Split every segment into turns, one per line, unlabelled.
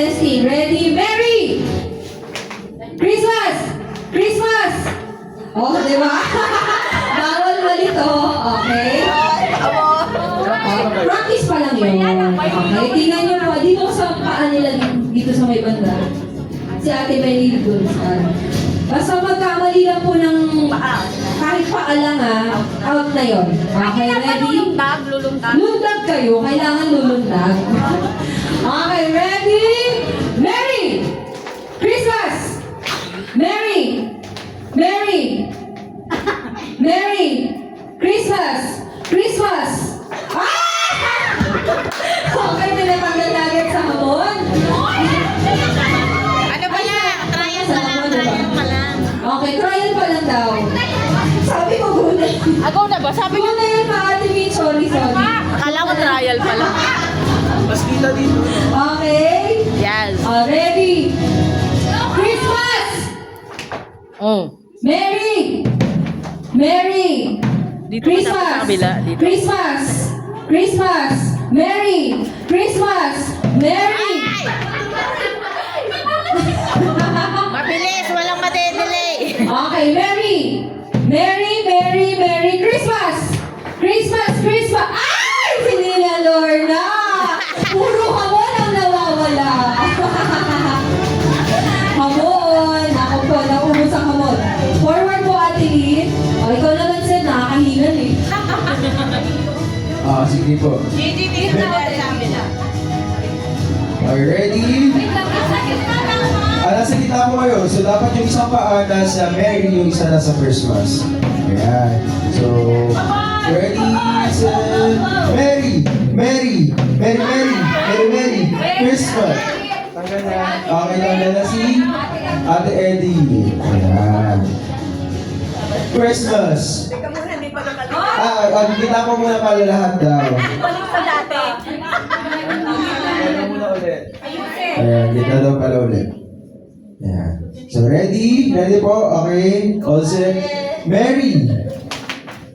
testing. Ready? Merry Christmas! Christmas! Oh, di ba? Bawal malito. Okay? Practice pa lang yun. Okay, tingnan nyo po. Dito sa paa nila dito sa may banda. Si Ate Benny doon. Basta magkamali lang po ng kahit paa lang out na yun. Okay, ready?
Lulundag.
Lundag kayo. Kailangan lulundag. Okay, ready? Merry Christmas! Merry! Merry! Merry Christmas! Christmas! Ah! Okay, pinatanggal na agad sa hamon.
Ano ba yan? Trial pa lang. Trial pa lang.
Okay, trial pa lang daw. Sabi ko guna.
Agaw na ba? Sabi ko.
Guna yun pa, Ate Mitch. Sorry.
Akala ko trial pa lang.
Mas kita dito.
Okay?
Yes.
Ready? Christmas!
Oh.
Merry! Merry!
Dito ka dapat sa kabila. Dito.
Christmas! Christmas! Merry! Christmas! Merry!
Mabilis. Walang madedelay.
Okay, Merry! Merry, Merry, Merry Christmas! Christmas, Christmas! Ay! Sinila Lorna! Puro hamon ang nawawala. Hamon! Ako po, naubos ang hamon. Forward po, Ate Lynn. O, ikaw naman, Sir, nakakahilan eh.
Sige po. Okay, ready? Nasa gitna po kayo. So, dapat yung isang paa nasa Merry, yung isa nasa Christmas. Ayan. So, ready, set, Merry! Merry! Merry, Merry! Merry, Merry! Christmas! Tanggal na. Okay, tanggal na si Ate Eddie. Ayan. Christmas! Kita ko muna pala lahat daw.
Balik sa dati.
Kita muna ulit. Ayan, kita daw pala ulit. Ayan. So, ready? Ready po? Okay. All set. Merry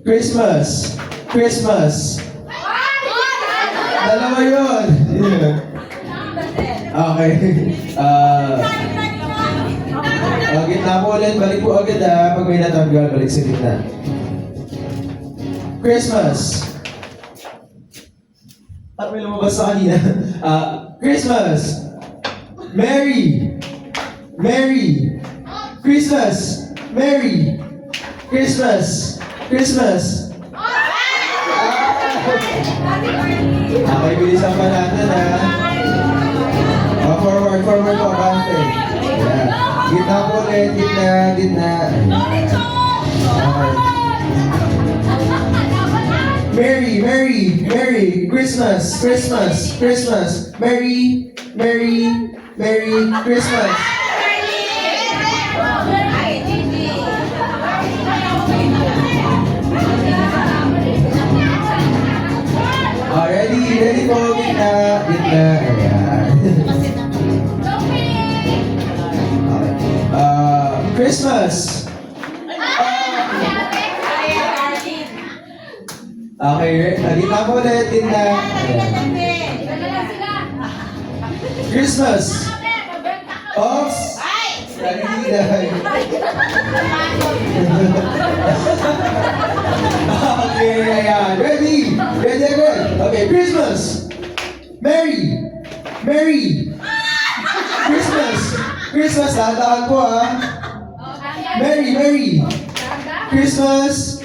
Christmas! Christmas! Dalawa yun! Okay. Gitna po ulit. Balik po agad pag may natanggal, balik sa gitna. Christmas! May lumabas sa kanina. Christmas! Merry! Merry! Christmas! Merry! Christmas! Christmas! Okay, bilisan pa natin forward po, abante. Yeah. Gitna po ulit, gitna. Okay. Merry Christmas! Merry Christmas! Ready po, gitna. Ayan. Okay. Christmas! Okay, gitna po ulit, gitna. Christmas! Ops! Okay, ayan. Ready again. Okay, Christmas! Merry! Christmas, dahan po Merry! Christmas!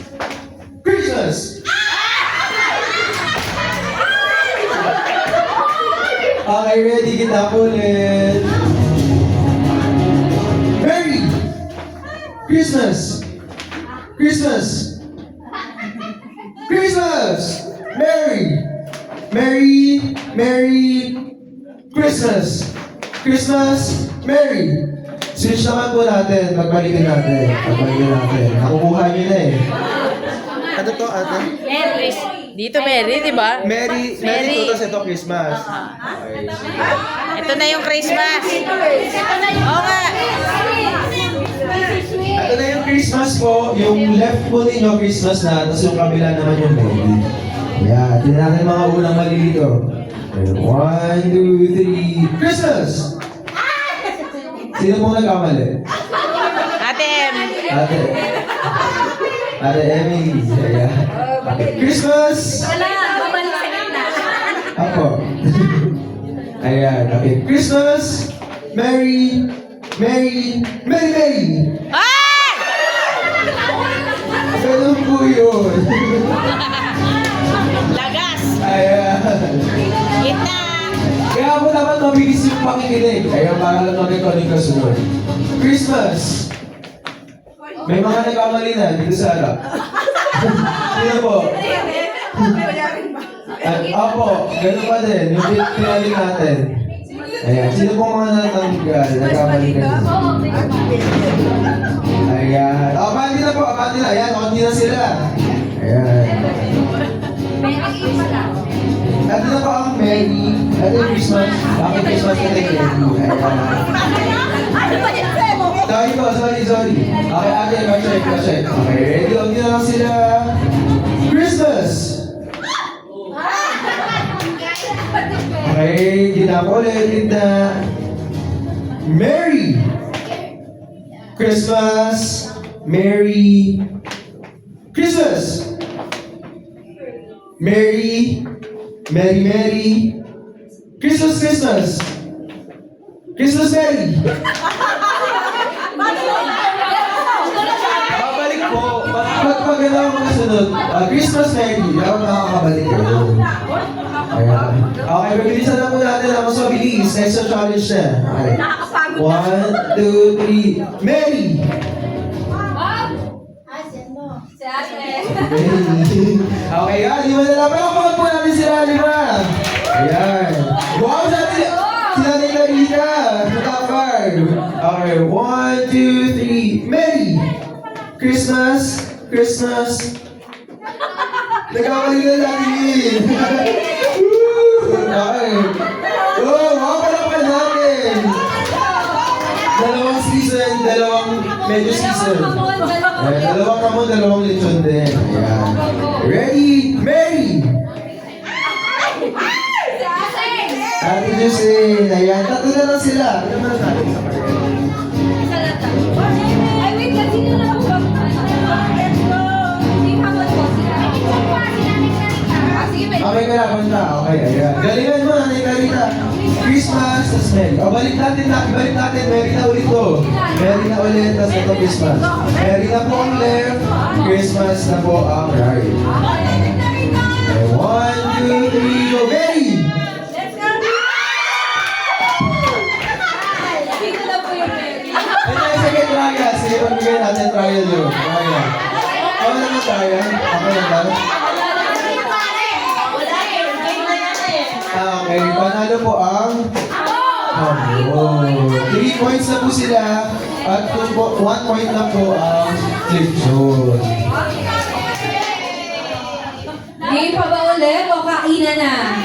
Okay, ready, kita po ulit. Merry Christmas! Merry Christmas! Merry! Switch naman po natin, pagbalikin natin. Nakukuha nyo na Ano to, ate?
Merry. Dito Merry, di ba?
Merry to, tapos ito Christmas. Okay.
Ito na yung Christmas. Oo nga.
Ito na yung Christmas po, yung left po ninyo Christmas na, tapos yung kabila naman yung Merry. Yeah, tingnan natin mga unang malilito. And 1, 2, 3, Christmas! Sino pong nagkamali?
Ate M.
Ate. Ate Emily. Ayan. Okay. Christmas! Ako. Ayan. Okay. Christmas! Merry! Merry! Merry! Merry!
Ay!
Ganun po yun.
Lagas.
Ayan.
Gitna.
Kaya mo naman mabilis yung pakikinig. Ayan, para lang namin kung ano yung kasunod. Christmas! May mga nagkamali na dito sa harap. Sino po? At opo, ganun pa din. Yung pinaling natin. Ayan, sino pong mga natanggal? Nagkamali ka din. Ayan. O, abandi na po, abandi na. Ayan, konti na sila. Ayan. Ito na po ang Merry. Ito yung Christmas. Bakit Christmas ka tayo? Sorry po, sorry. Okay, ate, check. Okay, ready? Huwag nyo na lang sila. Christmas! Okay, di na po ulit. Linda. Merry! Christmas! Merry! Christmas! Merry! Merry, Merry! Christmas, Christmas! Christmas, Merry! Babalik po. Pag gano'n ang mga sunod, Christmas, Merry! Ako nakakabalik kayo. Ayan. Okay, pabilisan na po natin ang mas mabilis. Next na challenge na. Okay. 1, 2, 3. Merry! Okay, yan. Lima na lang. Palakpakan po natin sila, lima. Ayan. Wow, sabi sila ni Larita. Nakapar. Okay, 1, 2, 3. Merry! Christmas! Christmas! Nagkamali na natin. Okay. Oh, wow, palakpakan natin. Dalawang season, dalawang medyo season. Ayan, dalawang kamon, dalawang lechon din. Ayan. Ready? Merry! Ate Jose, ayan. Tatlo na lang sila. Ano naman natin sa kanila? Okay ka na, punta. Okay, ayan. Galingan mo, Nanay Carita. Christmas, tas Merry. O, balik natin. Merry na ulit to. Merry na ulit, tas ito Christmas. Merry na po ang left. Christmas na po ang right. Okay, 1, 2, 3, go. Merry! Ano yung second trial? Sige, pagbigay natin trial yun. Trial. Ako naman trial. Ako naman. Okay, panalo po ang... Oh, 3 points na po sila. At 1 point na po ang flip zone.
Game pa ba ulit o kainan na?